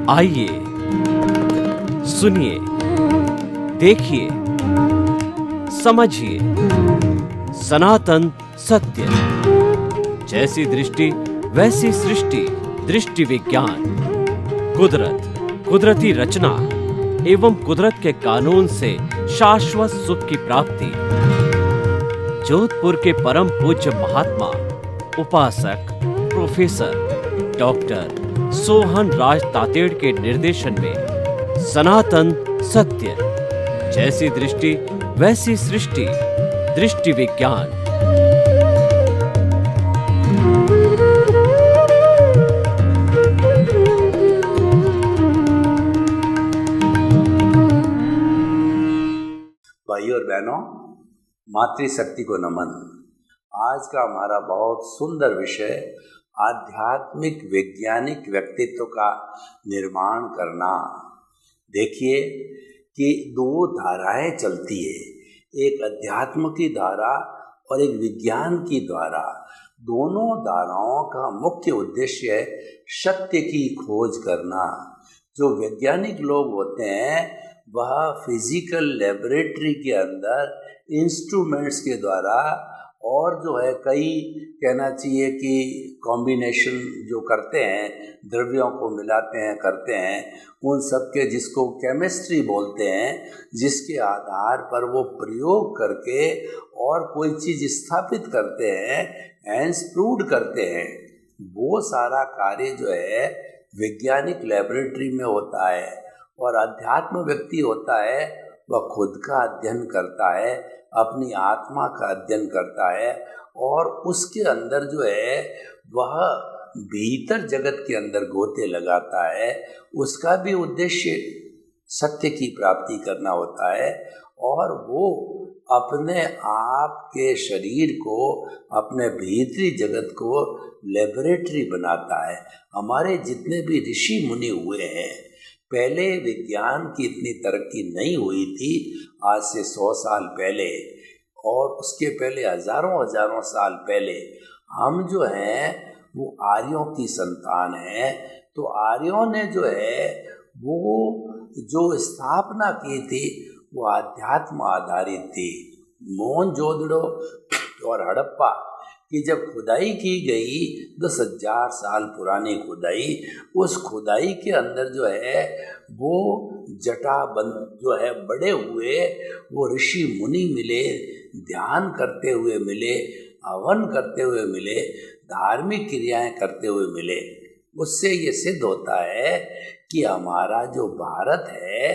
आइए, सुनिए, देखिए, समझिए सनातन सत्य। जैसी दृष्टि वैसी सृष्टि, दृष्टि विज्ञान। कुदरत, कुदरती रचना एवं कुदरत के कानून से शाश्वत सुख की प्राप्ति। जोधपुर के परम पूज्य महात्मा उपासक प्रोफेसर डॉक्टर सोहन राज तातेड़ के निर्देशन में सनातन सत्य। जैसी दृष्टि वैसी सृष्टि, दृष्टि विज्ञान। भाइयों और बहनों, मातृशक्ति को नमन। आज का हमारा बहुत सुंदर विषय आध्यात्मिक वैज्ञानिक व्यक्तित्व का निर्माण करना। देखिए कि दो धाराएं चलती है, एक अध्यात्म की धारा और एक विज्ञान की धारा। दोनों धाराओं का मुख्य उद्देश्य है सत्य की खोज करना। जो वैज्ञानिक लोग होते हैं वह फिजिकल लेबोरेटरी के अंदर इंस्ट्रूमेंट्स के द्वारा और जो है कई कहना चाहिए कि कॉम्बिनेशन जो करते हैं, द्रव्यों को मिलाते हैं, करते हैं, उन सब के जिसको केमिस्ट्री बोलते हैं, जिसके आधार पर वो प्रयोग करके और कोई चीज़ स्थापित करते हैं, हैंस प्रूव्ड करते हैं। वो सारा कार्य जो है वैज्ञानिक लेबोरेटरी में होता है। और अध्यात्म व्यक्ति होता है वह खुद का अध्ययन करता है, अपनी आत्मा का अध्ययन करता है और उसके अंदर जो है वह भीतर जगत के अंदर गोते लगाता है। उसका भी उद्देश्य सत्य की प्राप्ति करना होता है और वो अपने आप के शरीर को, अपने भीतरी जगत को लेबोरेटरी बनाता है। हमारे जितने भी ऋषि मुनि हुए हैं, पहले विज्ञान की इतनी तरक्की नहीं हुई थी, आज से 100 साल पहले और उसके पहले हजारों साल पहले। हम जो हैं वो आर्यों की संतान हैं। तो आर्यों ने जो है वो जो स्थापना की थी वो आध्यात्म आधारित थी। मोहनजोदड़ो और हड़प्पा कि जब खुदाई की गई 10,000 साल पुरानी खुदाई, उस खुदाई के अंदर जो है वो जटाबंद जो है बड़े हुए वो ऋषि मुनि मिले, ध्यान करते हुए मिले, हवन करते हुए मिले, धार्मिक क्रियाएं करते हुए मिले। उससे ये सिद्ध होता है कि हमारा जो भारत है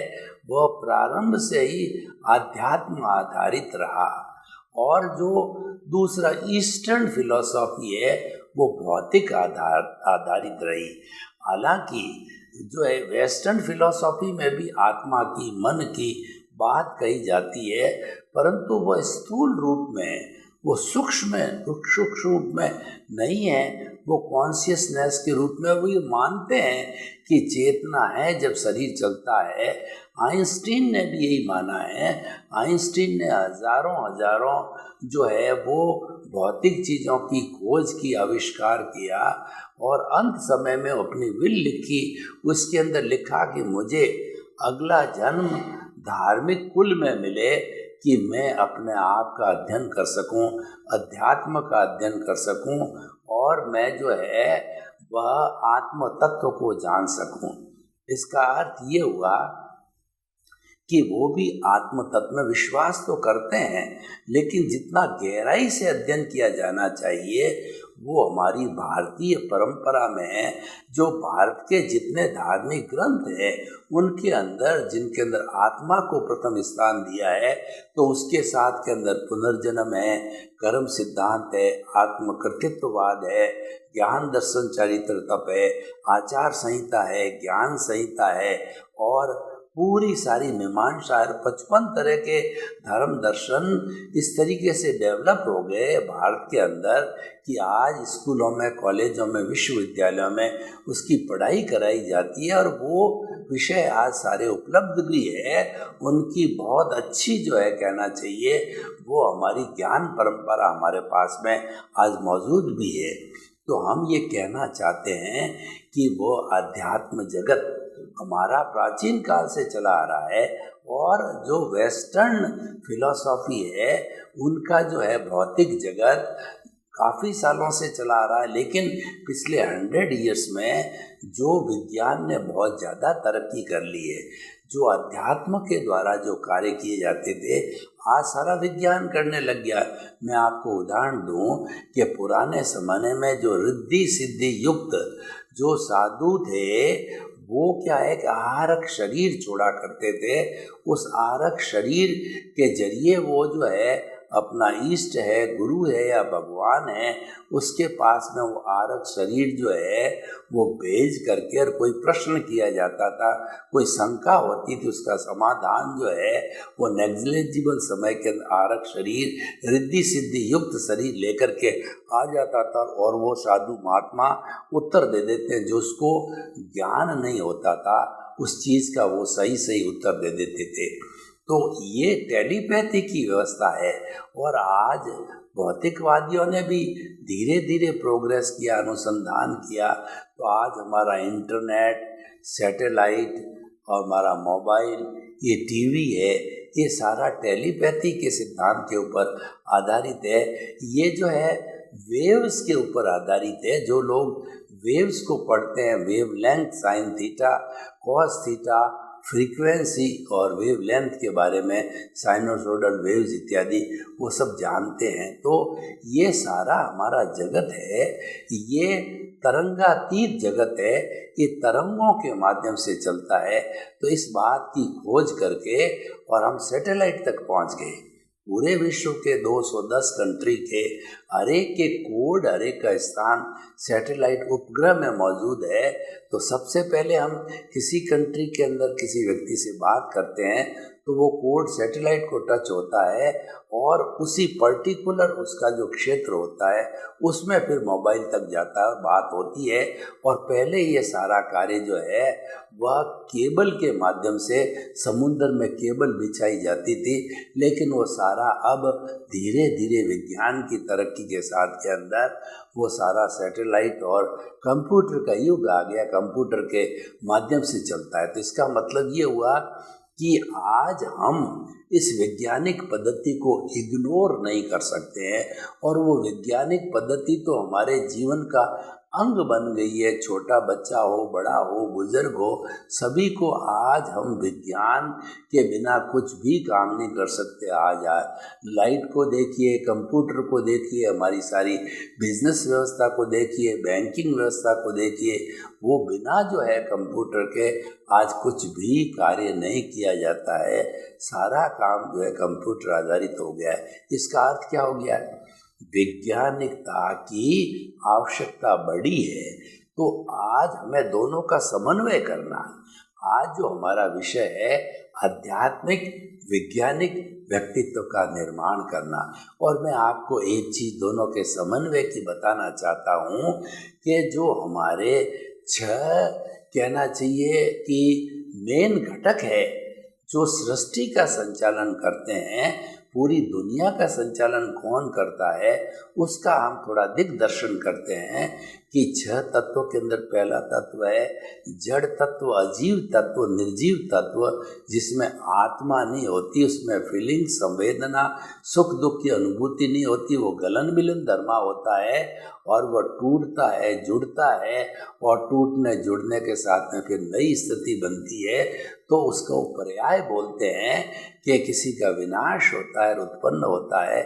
वह प्रारंभ से ही आध्यात्म आधारित रहा और जो दूसरा ईस्टर्न फिलॉसफी है वो भौतिक आधारित रही। हालांकि जो है वेस्टर्न फिलॉसफी में भी आत्मा की, मन की बात कही जाती है, परंतु वह स्थूल रूप में, वो सूक्ष्म रूप में नहीं है। वो कॉन्शियसनेस के रूप में वो ये मानते हैं कि चेतना है जब शरीर चलता है। आइंस्टीन ने भी यही माना है। आइंस्टीन ने हजारों जो है वो भौतिक चीज़ों की खोज की, आविष्कार किया और अंत समय में अपनी विल लिखी। उसके अंदर लिखा कि मुझे अगला जन्म धार्मिक कुल में मिले कि मैं अपने आप का अध्ययन कर सकूं, अध्यात्म का अध्ययन कर सकूं और मैं जो है वह आत्म तत्व को जान सकूं। इसका अर्थ ये हुआ कि वो भी आत्म तत्व में विश्वास तो करते हैं, लेकिन जितना गहराई से अध्ययन किया जाना चाहिए वो हमारी भारतीय परंपरा में है। जो भारत के जितने धार्मिक ग्रंथ हैं उनके अंदर, जिनके अंदर आत्मा को प्रथम स्थान दिया है, तो उसके साथ के अंदर पुनर्जन्म है, कर्म सिद्धांत है, आत्मकृतित्ववाद है, ज्ञान दर्शन चरित्र तप है, आचार संहिता है, ज्ञान संहिता है और पूरी सारी मीमांसा और 55 तरह के धर्म दर्शन इस तरीके से डेवलप हो गए भारत के अंदर कि आज स्कूलों में, कॉलेजों में, विश्वविद्यालयों में उसकी पढ़ाई कराई जाती है और वो विषय आज सारे उपलब्ध भी है। उनकी बहुत अच्छी जो है कहना चाहिए वो हमारी ज्ञान परंपरा हमारे पास में आज मौजूद भी है। तो हम ये कहना चाहते हैं कि वो आध्यात्म जगत हमारा प्राचीन काल से चला आ रहा है और जो वेस्टर्न फिलॉसफी है उनका जो है भौतिक जगत काफ़ी सालों से चला आ रहा है, लेकिन पिछले 100 ईयर्स में जो विज्ञान ने बहुत ज़्यादा तरक्की कर ली है, जो अध्यात्म के द्वारा जो कार्य किए जाते थे आज सारा विज्ञान करने लग गया। मैं आपको उदाहरण दूं कि पुराने ज़माने में जो रिद्धि सिद्धि युक्त जो साधु थे वो क्या है कि आहारक शरीर छोड़ा करते थे। उस आहारक शरीर के जरिए वो जो है अपना इष्ट है, गुरु है या भगवान है, उसके पास में वो आहारक शरीर जो है वो भेज करके और कोई प्रश्न किया जाता था, कोई शंका होती थी, उसका समाधान जो है वो नेग्लिजिबल समय के आहारक शरीर रिद्धि सिद्धि युक्त शरीर लेकर के आ जाता था और वो साधु महात्मा उत्तर दे देते हैं। जो उसको ज्ञान नहीं होता था उस चीज़ का वो सही सही उत्तर दे देते थे। तो ये टेलीपैथी की व्यवस्था है और आज भौतिकवादियों ने भी धीरे धीरे प्रोग्रेस किया, अनुसंधान किया। तो आज हमारा इंटरनेट, सैटेलाइट और हमारा मोबाइल, ये टीवी है, ये सारा टेलीपैथी के सिद्धांत के ऊपर आधारित है। ये जो है वेव्स के ऊपर आधारित है। जो लोग वेव्स को पढ़ते हैं, wave length, sine theta, cos theta, frequency और वेव लेंथ के बारे में, साइनोसोडल वेव्स इत्यादि, वो सब जानते हैं। तो ये सारा हमारा जगत है, ये तरंगातीत जगत है, ये तरंगों के माध्यम से चलता है। तो इस बात की खोज करके और हम सैटेलाइट तक पहुंच गए। पूरे विश्व के 210 कंट्री के हर एक के कोड, हर एक का स्थान सैटेलाइट उपग्रह में मौजूद है। तो सबसे पहले हम किसी कंट्री के अंदर किसी व्यक्ति से बात करते हैं तो वो कोड सैटेलाइट को टच होता है और उसी पर्टिकुलर उसका जो क्षेत्र होता है उसमें फिर मोबाइल तक जाता है और बात होती है। और पहले ये सारा कार्य जो है वह केबल के माध्यम से समुद्र में केबल बिछाई जाती थी, लेकिन वो सारा अब धीरे धीरे विज्ञान की तरक्की के साथ के अंदर वो सारा सैटेलाइट और कंप्यूटर का युग आ गया, कंप्यूटर के माध्यम से चलता है। तो इसका मतलब ये हुआ कि आज हम इस वैज्ञानिक पद्धति को इग्नोर नहीं कर सकते हैं और वो वैज्ञानिक पद्धति तो हमारे जीवन का अंग बन गई है। छोटा बच्चा हो, बड़ा हो, बुजुर्ग हो, सभी को आज हम विज्ञान के बिना कुछ भी काम नहीं कर सकते। आज लाइट को देखिए, कंप्यूटर को देखिए, हमारी सारी बिजनेस व्यवस्था को देखिए, बैंकिंग व्यवस्था को देखिए, वो बिना जो है कंप्यूटर के आज कुछ भी कार्य नहीं किया जाता है। सारा काम जो है कंप्यूटर आधारित हो गया है। इसका अर्थ क्या हो गया है? वैज्ञानिकता की आवश्यकता बढ़ी है। तो आज हमें दोनों का समन्वय करना है। आज जो हमारा विषय है आध्यात्मिक वैज्ञानिक व्यक्तित्व का निर्माण करना, और मैं आपको एक चीज़ दोनों के समन्वय की बताना चाहता हूँ कि जो हमारे 6 कहना चाहिए कि मेन घटक है जो सृष्टि का संचालन करते हैं, पूरी दुनिया का संचालन कौन करता है, उसका हम थोड़ा दिग्दर्शन करते हैं कि 6 तत्वों के अंदर पहला तत्व है जड़ तत्व, अजीव तत्व, निर्जीव तत्व, जिसमें आत्मा नहीं होती, उसमें फीलिंग, संवेदना, सुख दुख की अनुभूति नहीं होती, वो गलन मिलन धर्मा होता है और वह टूटता है, जुड़ता है और टूटने जुड़ने के साथ में फिर नई स्थिति बनती है। तो उसको पर्याय बोलते हैं कि किसी का विनाश होता है और उत्पन्न होता है,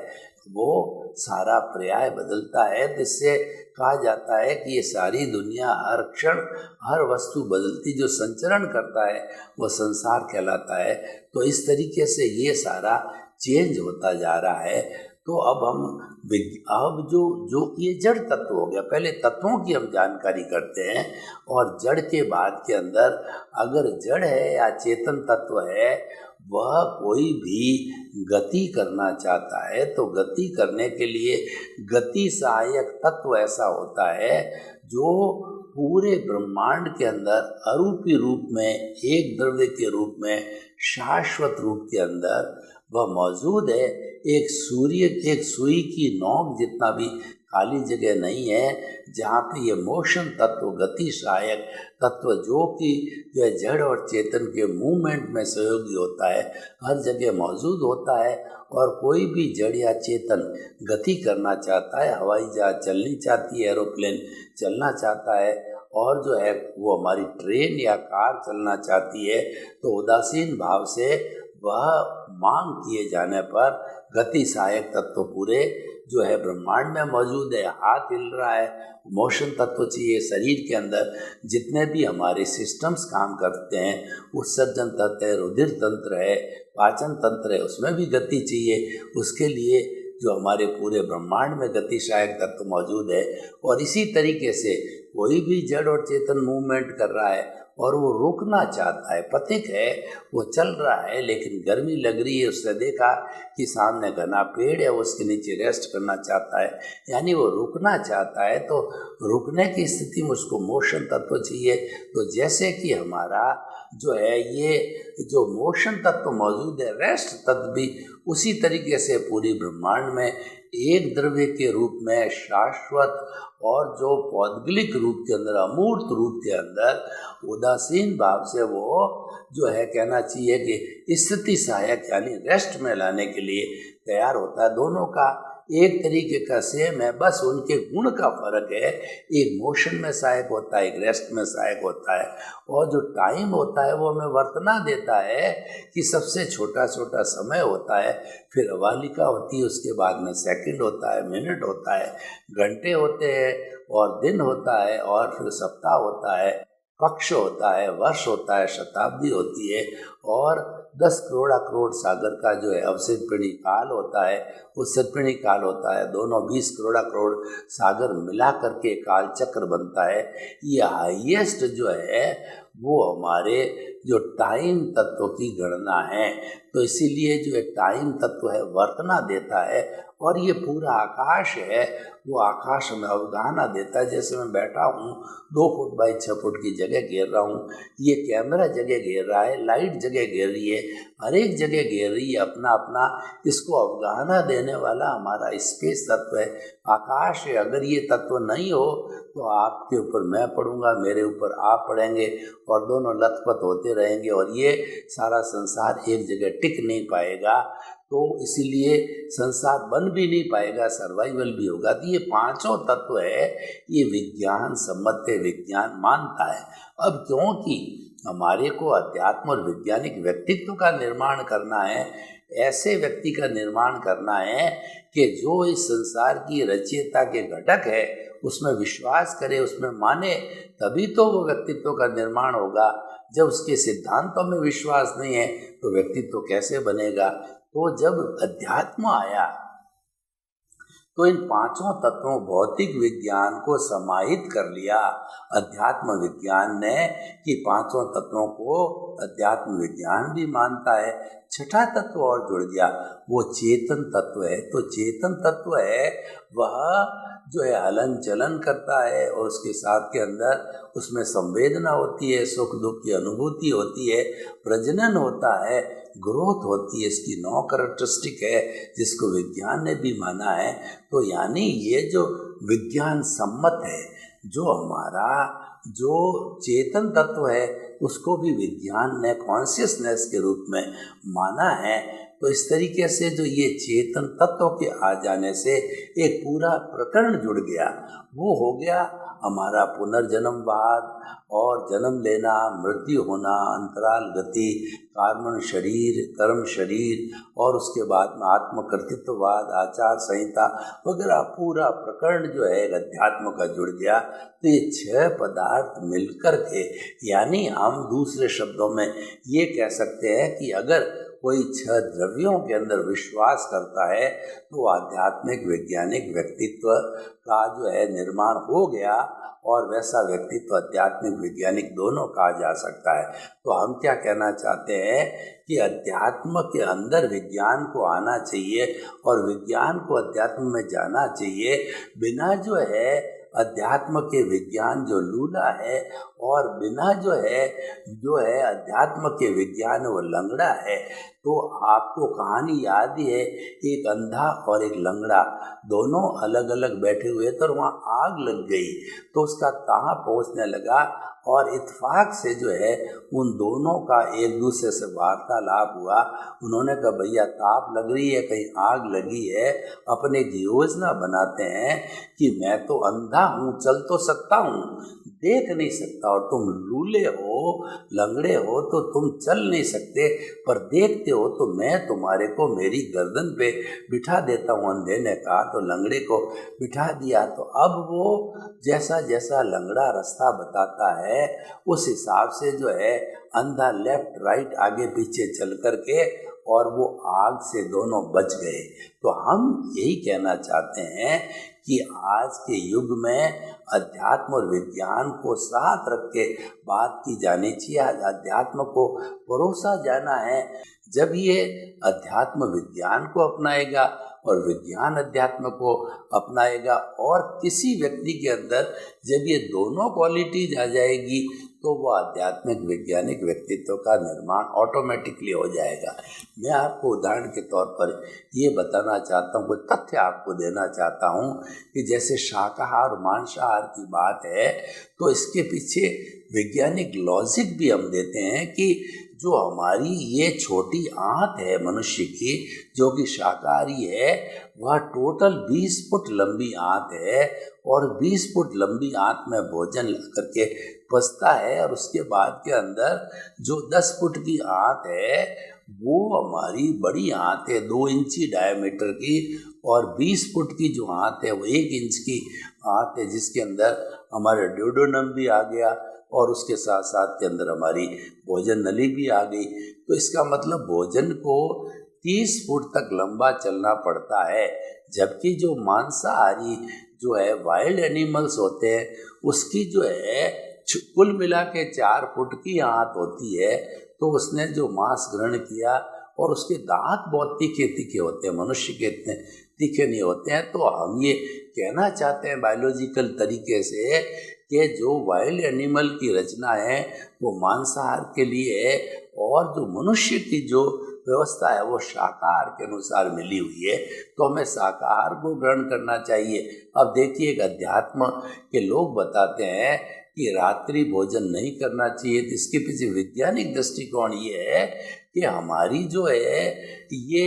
वो सारा पर्याय बदलता है। जिससे कहा जाता है कि ये सारी दुनिया हर क्षण हर वस्तु बदलती जो संचरण करता है वो संसार कहलाता है। तो इस तरीके से ये सारा चेंज होता जा रहा है। तो अब जो जो ये जड़ तत्व हो गया, पहले तत्वों की हम जानकारी करते हैं और जड़ के बाद के अंदर अगर जड़ है या चेतन तत्व है, वह कोई भी गति करना चाहता है तो गति करने के लिए गति सहायक तत्व ऐसा होता है जो पूरे ब्रह्मांड के अंदर अरूपी रूप में, एक द्रव्य के रूप में, शाश्वत रूप के अंदर वह मौजूद है। एक सुई की नोक जितना भी खाली जगह नहीं है जहाँ पे ये मोशन तत्व, गति सहायक तत्व जो कि जो जड़ और चेतन के मूवमेंट में सहयोगी होता है, हर जगह मौजूद होता है। और कोई भी जड़ या चेतन गति करना चाहता है, हवाई जहाज चलनी चाहती है, एरोप्लेन चलना चाहता है, और जो है वो हमारी ट्रेन या कार चलना चाहती है, तो उदासीन भाव से वह मांग किए जाने पर गति सहायक तत्व पूरे जो है ब्रह्मांड में मौजूद है। हाथ हिल रहा है, मोशन तत्व चाहिए। शरीर के अंदर जितने भी हमारे सिस्टम्स काम करते हैं, उत्सर्जन तंत्र है, रुधिर तंत्र है, पाचन तंत्र है, उसमें भी गति चाहिए। उसके लिए जो हमारे पूरे ब्रह्मांड में गति सहायक तत्व मौजूद है। और इसी तरीके से कोई भी जड़ और चेतन मूवमेंट कर रहा है और वो रुकना चाहता है, पथिक है, वो चल रहा है लेकिन गर्मी लग रही है, उसने देखा कि सामने घना पेड़ है, उसके नीचे रेस्ट करना चाहता है, यानी वो रुकना चाहता है। तो रुकने की स्थिति में उसको मोशन तत्व चाहिए। तो जैसे कि हमारा जो है ये जो मोशन तत्व मौजूद है, रेस्ट तत्व भी उसी तरीके से पूरी ब्रह्मांड में एक द्रव्य के रूप में शाश्वत और जो पौद्गलिक रूप के अंदर, अमूर्त रूप के अंदर उदासीन भाव से वो जो है कहना चाहिए कि स्थिति सहायक यानी रेस्ट में लाने के लिए तैयार होता है। दोनों का एक तरीके का सेम है, बस उनके गुण का फर्क है। एक मोशन में सहायक होता है, एक रेस्ट में सहायक होता है। और जो टाइम होता है वो हमें वर्तना देता है कि सबसे छोटा छोटा समय होता है, फिर अवालिका होती है, उसके बाद में सेकंड होता है, मिनट होता है, घंटे होते हैं और दिन होता है, और फिर सप्ताह होता है, पक्ष होता है, वर्ष होता है, शताब्दी होती है, और 10 करोड़ सागर का जो है अवसर्पिणी काल होता है, उत्सर्पिणी काल होता है। दोनों 20 करोड़ सागर मिला करके काल चक्र बनता है। ये हाईएस्ट जो है वो हमारे जो टाइम तत्व की गणना है। तो इसीलिए जो टाइम तत्व है वर्तना देता है। और ये पूरा आकाश है, वो आकाश में अवगाहना देता है। जैसे मैं बैठा हूँ, 2 फुट बाई 6 फुट की जगह घेर रहा हूँ, ये कैमरा जगह घेर रहा है, लाइट जगह घेर रही है, हर एक जगह घेर रही है अपना अपना। इसको अवगाहना देने वाला हमारा स्पेस तत्व है, आकाश है। अगर ये तत्व नहीं हो तो आपके ऊपर मैं पड़ूंगा, मेरे ऊपर आप पड़ेंगे, और दोनों लथपथ होते रहेंगे, और ये सारा संसार एक जगह टिक नहीं पाएगा। तो इसीलिए संसार बन भी नहीं पाएगा, सर्वाइवल भी होगा। तो ये 5 तत्व है, ये विज्ञान सम्मत है, विज्ञान मानता है। अब क्योंकि हमारे को अध्यात्म और वैज्ञानिक व्यक्तित्व का निर्माण करना है, ऐसे व्यक्ति का निर्माण करना है कि जो इस संसार की रचयिता के घटक है उसमें विश्वास करे, उसमें माने, तभी तो वो व्यक्तित्व का निर्माण होगा। जब उसके सिद्धांतों में विश्वास नहीं है तो व्यक्तित्व कैसे बनेगा। तो जब अध्यात्म आया तो इन 5 तत्वों भौतिक विज्ञान को समाहित कर लिया अध्यात्म विज्ञान ने, कि 5 तत्वों को अध्यात्म विज्ञान भी मानता है। 6ठा तत्व और जुड़ गया, वो चेतन तत्व है। तो चेतन तत्व है वह जो है हलन चलन करता है, और उसके साथ के अंदर उसमें संवेदना होती है, सुख दुख की अनुभूति होती है, प्रजनन होता है, ग्रोथ होती है। इसकी 9 कैरेक्टरिस्टिक है जिसको विज्ञान ने भी माना है। तो यानी ये जो विज्ञान सम्मत है, जो हमारा जो चेतन तत्व है उसको भी विज्ञान ने कॉन्शियसनेस के रूप में माना है। तो इस तरीके से जो ये चेतन तत्व के आ जाने से एक पूरा प्रकरण जुड़ गया। वो हो गया हमारा पुनर्जन्मवाद और जन्म लेना, मृत्यु होना, अंतराल गति, कार्बन शरीर, कर्म शरीर, और उसके बाद में आत्मकर्तृत्ववाद, आचार संहिता वगैरह पूरा प्रकरण जो है अध्यात्म का जुड़ गया। तो ये 6 पदार्थ मिलकर के, यानी हम दूसरे शब्दों में ये कह सकते हैं कि अगर कोई 6 द्रव्यों के अंदर विश्वास करता है तो आध्यात्मिक वैज्ञानिक व्यक्तित्व का जो है निर्माण हो गया, और वैसा व्यक्तित्व आध्यात्मिक वैज्ञानिक दोनों कहा जा सकता है। तो हम क्या कहना चाहते हैं कि अध्यात्म के अंदर विज्ञान को आना चाहिए और विज्ञान को अध्यात्म में जाना चाहिए। बिना जो है अध्यात्म के विज्ञान जो लूला है, और बिना जो है अध्यात्म के विज्ञान वो लंगड़ा है। तो आपको कहानी याद ही है, एक अंधा और एक लंगड़ा दोनों अलग अलग बैठे हुए थे और वहाँ आग लग गई, तो उसका ताप पहुँचने लगा और इत्तेफाक से जो है उन दोनों का एक दूसरे से वार्तालाप हुआ। उन्होंने कहा भैया ताप लग रही है, कहीं आग लगी है, अपने एक योजना बनाते हैं कि मैं तो अंधा हूँ, चल तो सकता हूँ, देख नहीं सकता, और तुम लूले हो, लंगड़े हो, तो तुम चल नहीं सकते, पर देखते हो तो मैं तुम्हारे को मेरी गर्दन पे बिठा देता हूँ। अंधे ने कहा, तो लंगड़े को बिठा दिया। तो अब वो जैसा जैसा लंगड़ा रास्ता बताता है उस हिसाब से जो है अंधा लेफ्ट राइट आगे पीछे चल करके, और वो आग से दोनों बच गए। तो हम यही कहना चाहते हैं कि आज के युग में अध्यात्म और विज्ञान को साथ रख के बात की जानी चाहिए। अध्यात्म को परोसा जाना है। जब ये अध्यात्म विज्ञान को अपनाएगा और विज्ञान अध्यात्म को अपनाएगा, और किसी व्यक्ति के अंदर जब ये दोनों क्वालिटीज आ जाएगी तो वो आध्यात्मिक वैज्ञानिक व्यक्तित्व का निर्माण ऑटोमेटिकली हो जाएगा। मैं आपको उदाहरण के तौर पर ये बताना चाहता हूँ, कुछ तथ्य आपको देना चाहता हूँ कि जैसे शाकाहार और मांसाहार की बात है, तो इसके पीछे वैज्ञानिक लॉजिक भी हम देते हैं कि जो हमारी ये छोटी आंत है मनुष्य की, जो कि शाकाहारी है, वह टोटल 20 फुट लंबी आंत है, और 20 फुट लंबी आंत में भोजन करके पचता है, और उसके बाद के अंदर जो 10 फुट की आंत है वो हमारी बड़ी आंत है, 2 इंची डायमीटर की, और 20 फुट की जो आंत है वो 1 इंच की आंत है, जिसके अंदर हमारे ड्यूडेनम भी आ गया, और उसके साथ साथ के अंदर हमारी भोजन नली भी आ गई। तो इसका मतलब भोजन को 30 फुट तक लंबा चलना पड़ता है। जबकि जो मांसाहारी जो है वाइल्ड एनिमल्स होते हैं, उसकी जो है कुल मिला के 4 फुट की आंत होती है। तो उसने जो मांस ग्रहण किया, और उसके दांत बहुत तीखे तीखे होते हैं, मनुष्य के इतने तीखे नहीं होते हैं। तो हम ये कहना चाहते हैं बायोलॉजिकल तरीके से कि जो वाइल्ड एनिमल की रचना है वो मांसाहार के लिए है, और जो मनुष्य की जो व्यवस्था है वो शाकाहार के अनुसार मिली हुई है। तो हमें शाकाहार को ग्रहण करना चाहिए। अब देखिए, एक अध्यात्म के लोग बताते हैं कि रात्रि भोजन नहीं करना चाहिए, तो इसके पीछे वैज्ञानिक दृष्टिकोण ये है कि हमारी जो है ये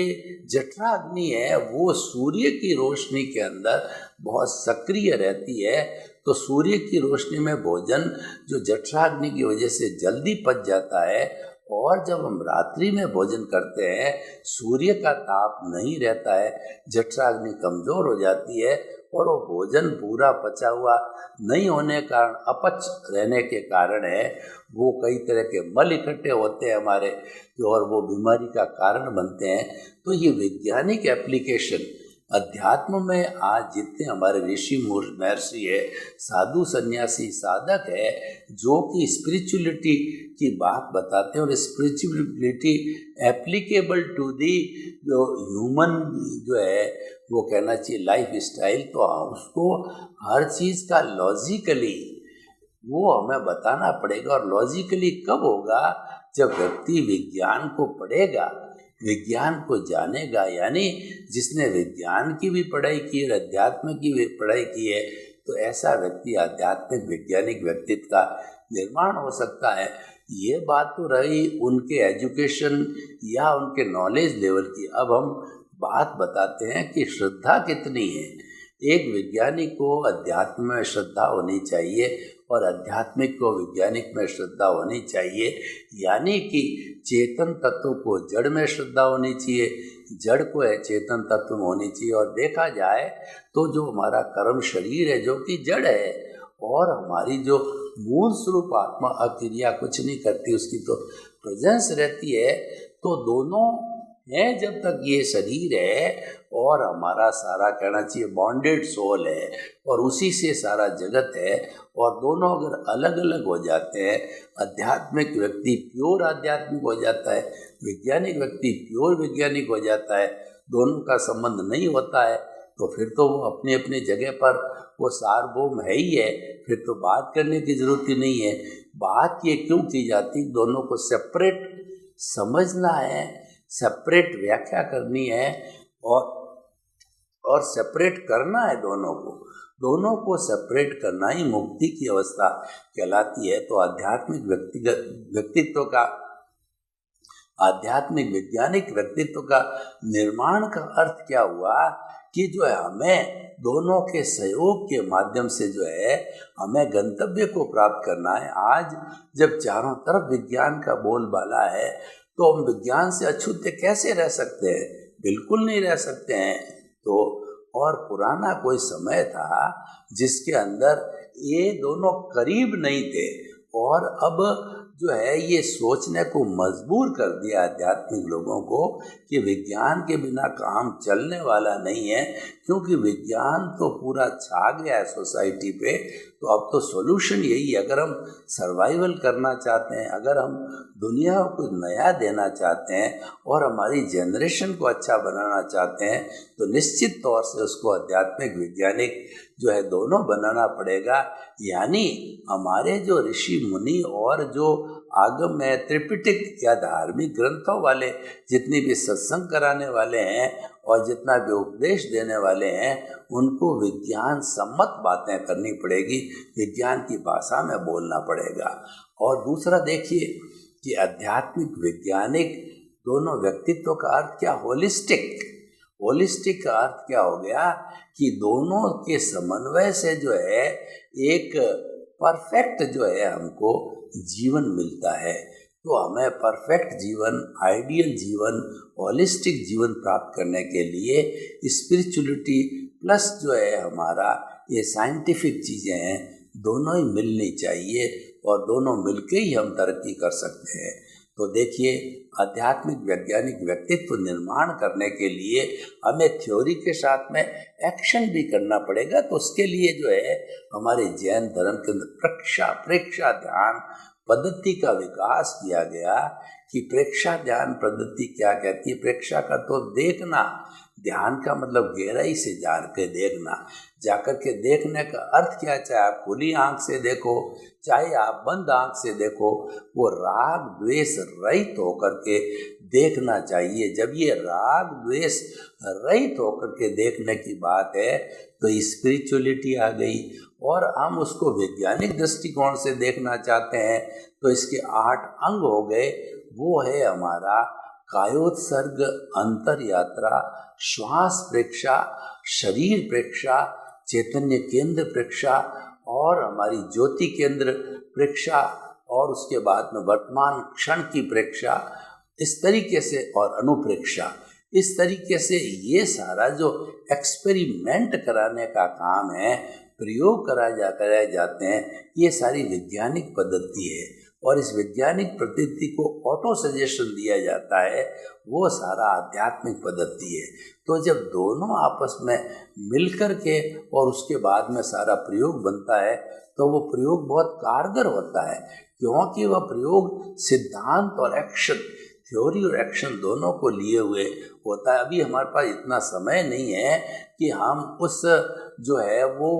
जठराग्नि है वो सूर्य की रोशनी के अंदर बहुत सक्रिय रहती है। तो सूर्य की रोशनी में भोजन जो जठराग्नि की वजह से जल्दी पच जाता है, और जब हम रात्रि में भोजन करते हैं सूर्य का ताप नहीं रहता है, जठराग्नि कमज़ोर हो जाती है, और वो भोजन पूरा पचा हुआ नहीं होने का कारण, अपच रहने के कारण है, वो कई तरह के मल इकट्ठे होते हैं हमारे, और वो बीमारी का कारण बनते हैं। तो ये वैज्ञानिक एप्लीकेशन अध्यात्म में आज जितने हमारे ऋषि महर्षि है, साधु सन्यासी साधक है, जो कि स्पिरिचुअलिटी की बात बताते हैं, और स्पिरिचुअलिटी एप्लीकेबल टू दी जो ह्यूमन जो है वो कहना चाहिए लाइफ स्टाइल, तो उसको हर चीज़ का लॉजिकली वो हमें बताना पड़ेगा। और लॉजिकली कब होगा? जब व्यक्ति विज्ञान को पढ़ेगा, विज्ञान को जानेगा। यानी जिसने विज्ञान की भी पढ़ाई की है, अध्यात्म की भी पढ़ाई की है, तो ऐसा व्यक्ति आध्यात्मिक वैज्ञानिक व्यक्तित्व का निर्माण हो सकता है। ये बात तो रही उनके एजुकेशन या उनके नॉलेज लेवल की। अब हम बात बताते हैं कि श्रद्धा कितनी है। एक वैज्ञानिक को अध्यात्म में श्रद्धा होनी चाहिए, और आध्यात्मिक को वैज्ञानिक में श्रद्धा होनी चाहिए। यानी कि चेतन तत्व को जड़ में श्रद्धा होनी चाहिए, जड़ को है चेतन तत्व में होनी चाहिए। और देखा जाए तो जो हमारा कर्म शरीर है जो कि जड़ है, और हमारी जो मूल स्वरूप आत्मा अक्रिया कुछ नहीं करती, उसकी तो प्रेजेंस रहती है। तो दोनों हैं जब तक ये शरीर है और हमारा सारा कहना चाहिए बॉन्डेड सोल है और उसी से सारा जगत है, और दोनों अगर अलग अलग हो जाते हैं, आध्यात्मिक व्यक्ति प्योर आध्यात्मिक हो जाता है, वैज्ञानिक व्यक्ति प्योर वैज्ञानिक हो जाता है, दोनों का संबंध नहीं होता है, तो फिर तो वो अपनी अपनी जगह पर वो सार्वभौम है ही है, फिर तो बात करने की जरूरत ही नहीं है। बात ये क्यों की जाती, दोनों को सेपरेट समझना है, सेपरेट व्याख्या करनी है और सेपरेट करना है दोनों को सेपरेट करना ही मुक्ति की अवस्था कहलाती है। तो आध्यात्मिक वैज्ञानिक व्यक्तित्व का निर्माण का अर्थ क्या हुआ कि जो है हमें दोनों के सहयोग के माध्यम से जो है हमें गंतव्य को प्राप्त करना है। आज जब चारों तरफ विज्ञान का बोलबाला है तो हम विज्ञान से अछूते कैसे रह सकते हैं? बिल्कुल नहीं रह सकते हैं। तो और पुराना कोई समय था जिसके अंदर ये दोनों करीब नहीं थे, और अब जो है ये सोचने को मजबूर कर दिया आध्यात्मिक लोगों को कि विज्ञान के बिना काम चलने वाला नहीं है, क्योंकि विज्ञान तो पूरा छा गया है सोसाइटी पे। तो अब तो सॉल्यूशन यही है, अगर हम सर्वाइवल करना चाहते हैं, अगर हम दुनिया को नया देना चाहते हैं और हमारी जनरेशन को अच्छा बनाना चाहते हैं, तो निश्चित तौर से उसको आध्यात्मिक वैज्ञानिक जो है दोनों बनाना पड़ेगा। यानी हमारे जो ऋषि मुनि और जो आगम है, त्रिपिटक या धार्मिक ग्रंथों वाले जितने भी सत्संग कराने वाले हैं और जितना भी उपदेश देने वाले हैं, उनको विज्ञान सम्मत बातें करनी पड़ेगी, विज्ञान की भाषा में बोलना पड़ेगा। और दूसरा देखिए कि आध्यात्मिक वैज्ञानिक दोनों व्यक्तित्व का अर्थ क्या, होलिस्टिक का अर्थ क्या हो गया कि दोनों के समन्वय से जो है एक परफेक्ट जो है हमको जीवन मिलता है। तो हमें परफेक्ट जीवन, आइडियल जीवन, होलिस्टिक जीवन प्राप्त करने के लिए स्पिरिचुअलिटी प्लस जो है हमारा ये साइंटिफिक चीज़ें हैं, दोनों ही मिलनी चाहिए और दोनों मिलके ही हम तरक्की कर सकते हैं। तो देखिए, आध्यात्मिक वैज्ञानिक व्यक्तित्व निर्माण करने के लिए हमें थ्योरी के साथ में एक्शन भी करना पड़ेगा। तो उसके लिए जो है हमारे जैन धर्म के अंदर प्रेक्षा ध्यान पद्धति का विकास किया गया कि प्रेक्षा ध्यान पद्धति क्या कहती है। प्रेक्षा का तो देखना, ध्यान का मतलब गहराई से जाकर के देखने का अर्थ क्या, चाहे आप खुली आंख से देखो चाहे आप बंद आंख से देखो, वो राग द्वेष रहित होकर के देखना चाहिए। जब ये राग द्वेष रहित होकर के देखने की बात है तो स्पिरिचुअलिटी आ गई। और हम उसको वैज्ञानिक दृष्टिकोण से देखना चाहते हैं तो इसके 8 अंग हो गए। वो है हमारा कायोत्सर्ग, अंतर यात्रा, श्वास प्रेक्षा, शरीर प्रेक्षा, चैतन्य केंद्र प्रेक्षा और हमारी ज्योति केंद्र प्रेक्षा, और उसके बाद में वर्तमान क्षण की प्रेक्षा, इस तरीके से, और अनुप्रेक्षा। इस तरीके से ये सारा जो एक्सपेरिमेंट कराने का काम है, प्रयोग कराए जाते हैं, ये सारी वैज्ञानिक पद्धति है। और इस वैज्ञानिक पद्धति को ऑटो सजेशन दिया जाता है, वो सारा आध्यात्मिक पद्धति है। तो जब दोनों आपस में मिलकर के और उसके बाद में सारा प्रयोग बनता है तो वो प्रयोग बहुत कारगर होता है, क्योंकि वह प्रयोग सिद्धांत और एक्शन, थ्योरी और एक्शन दोनों को लिए हुए होता है। अभी हमारे पास इतना समय नहीं है कि हम उस जो है वो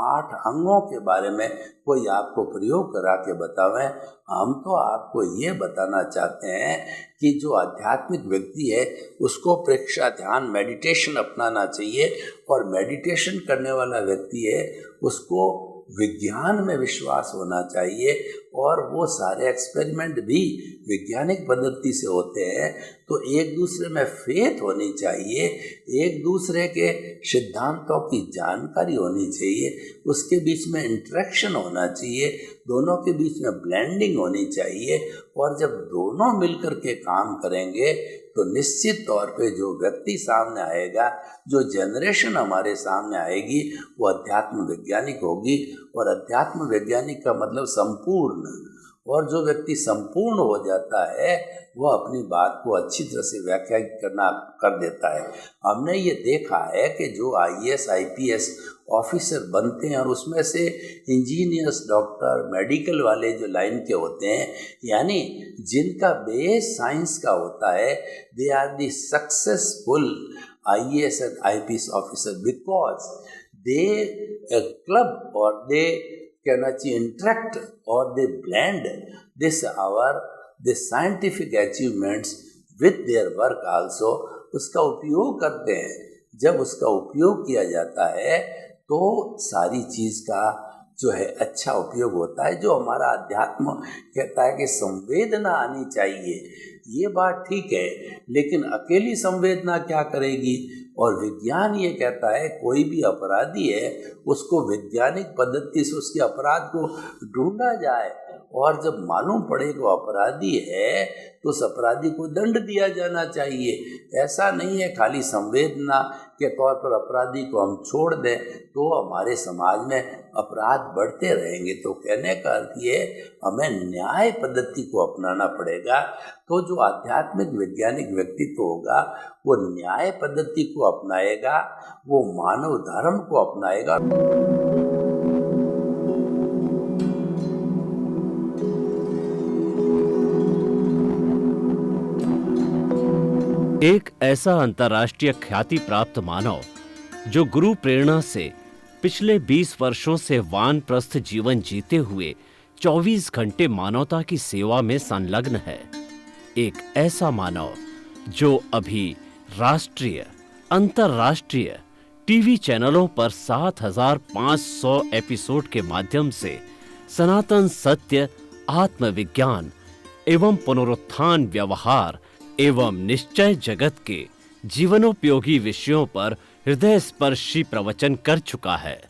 8 अंगों के बारे में कोई आपको प्रयोग करा के बतावें। हम तो आपको ये बताना चाहते हैं कि जो आध्यात्मिक व्यक्ति है उसको प्रेक्षा ध्यान मेडिटेशन अपनाना चाहिए, और मेडिटेशन करने वाला व्यक्ति है उसको विज्ञान में विश्वास होना चाहिए, और वो सारे एक्सपेरिमेंट भी वैज्ञानिक पद्धति से होते हैं। तो एक दूसरे में फेथ होनी चाहिए, एक दूसरे के सिद्धांतों की जानकारी होनी चाहिए, उसके बीच में इंटरेक्शन होना चाहिए, दोनों के बीच में ब्लेंडिंग होनी चाहिए। और जब दोनों मिलकर के काम करेंगे तो निश्चित तौर पे जो व्यक्ति सामने आएगा, जो जनरेशन हमारे सामने आएगी, वो अध्यात्म वैज्ञानिक होगी। और अध्यात्म वैज्ञानिक का मतलब संपूर्ण, और जो व्यक्ति संपूर्ण हो जाता है वह अपनी बात को अच्छी तरह से व्याख्या कर देता है। हमने ये देखा है कि जो IAS IPS ऑफिसर बनते हैं और उसमें से इंजीनियर्स, डॉक्टर, मेडिकल वाले जो लाइन के होते हैं, यानी जिनका बेस साइंस का होता है, they are the successful IAS and IPS officer because they club और they interact or they blend this scientific achievements with their work also, उसका उपयोग करते हैं। जब उसका उपयोग किया जाता है तो सारी चीज़ का जो है अच्छा उपयोग होता है। जो हमारा अध्यात्म कहता है कि संवेदना आनी चाहिए, ये बात ठीक है, लेकिन अकेली संवेदना क्या करेगी? और विज्ञान ये कहता है कोई भी अपराधी है उसको वैज्ञानिक पद्धति से उसके अपराध को ढूंढा जाए, और जब मालूम पड़े कि अपराधी है तो उस अपराधी को दंड दिया जाना चाहिए। ऐसा नहीं है खाली संवेदना के तौर पर अपराधी को हम छोड़ दें तो हमारे समाज में अपराध बढ़ते रहेंगे। तो कहने का अर्थ ये, हमें न्याय पद्धति को अपनाना पड़ेगा। तो जो आध्यात्मिक वैज्ञानिक व्यक्तित्व होगा वो न्याय पद्धति को अपनाएगा, वो मानव धर्म को अपनाएगा। एक ऐसा अंतर्राष्ट्रीय ख्याति प्राप्त मानव जो गुरु प्रेरणा से पिछले 20 वर्षों से वानप्रस्थ जीवन जीते हुए 24 घंटे मानवता की सेवा में संलग्न है। एक ऐसा मानव जो अभी राष्ट्रीय, अंतर्राष्ट्रीय टीवी चैनलों पर 7,500 एपिसोड के माध्यम से सनातन सत्य, आत्मविज्ञान एवं पुनरुत्थान, व्यवहार एवं निश्चय जगत के जीवनोपयोगी विषयों पर हृदय स्पर्शी प्रवचन कर चुका है।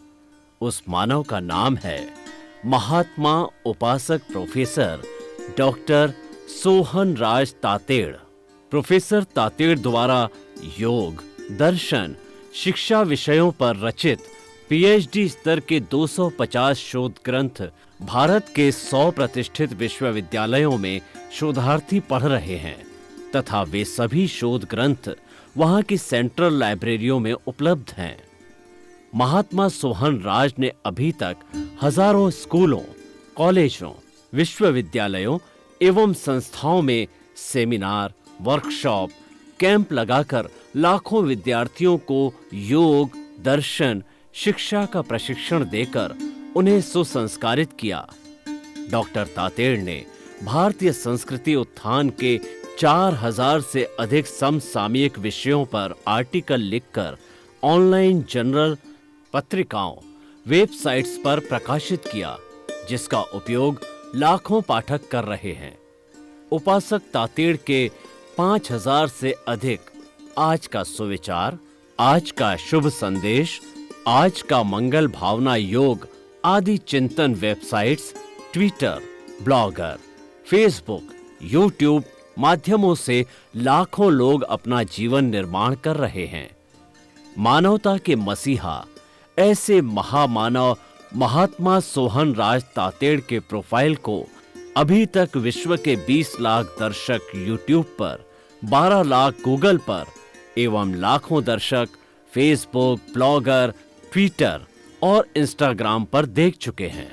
उस मानव का नाम है महात्मा उपासक प्रोफेसर डॉक्टर सोहन राज तातेड़। प्रोफेसर तातेड़ द्वारा योग, दर्शन, शिक्षा विषयों पर रचित PhD स्तर के 250 शोध ग्रंथ भारत के 100 प्रतिष्ठित विश्वविद्यालयों में शोधार्थी पढ़ रहे हैं तथा वे सभी शोध ग्रंथ वहां की सेंट्रल लाइब्रेरियों में उपलब्ध हैं। महात्मा सोहन राज ने अभी तक हजारों स्कूलों, कॉलेजों, विश्वविद्यालयों एवं संस्थाओं में सेमिनार, वर्कशॉप, कैंप लगाकर लाखों विद्यार्थियों को योग, दर्शन, शिक्षा का प्रशिक्षण देकर उन्हें सुसंस्कारित किया। डॉक्टर तातेड़ ने भारतीय संस्कृति उत्थान के 4000 से अधिक समसामयिक विषयों पर आर्टिकल लिखकर ऑनलाइन जर्नल, पत्रिकाओं, वेबसाइट्स पर प्रकाशित किया, जिसका उपयोग लाखों पाठक कर रहे हैं। उपासक तातेड़ के 5000 से अधिक आज का सुविचार, आज का शुभ संदेश, आज का मंगल भावना योग आदि चिंतन websites, Twitter, blogger, Facebook, YouTube माध्यमों से लाखों लोग अपना जीवन निर्माण कर रहे हैं। मानवता के मसीहा ऐसे महामानव महात्मा सोहन राज तातेड़ के प्रोफाइल को अभी तक विश्व के 20 लाख दर्शक यूट्यूब पर, 12 लाख गूगल पर एवं लाखों दर्शक फेसबुक, ब्लॉगर, ट्विटर और इंस्टाग्राम पर देख चुके हैं।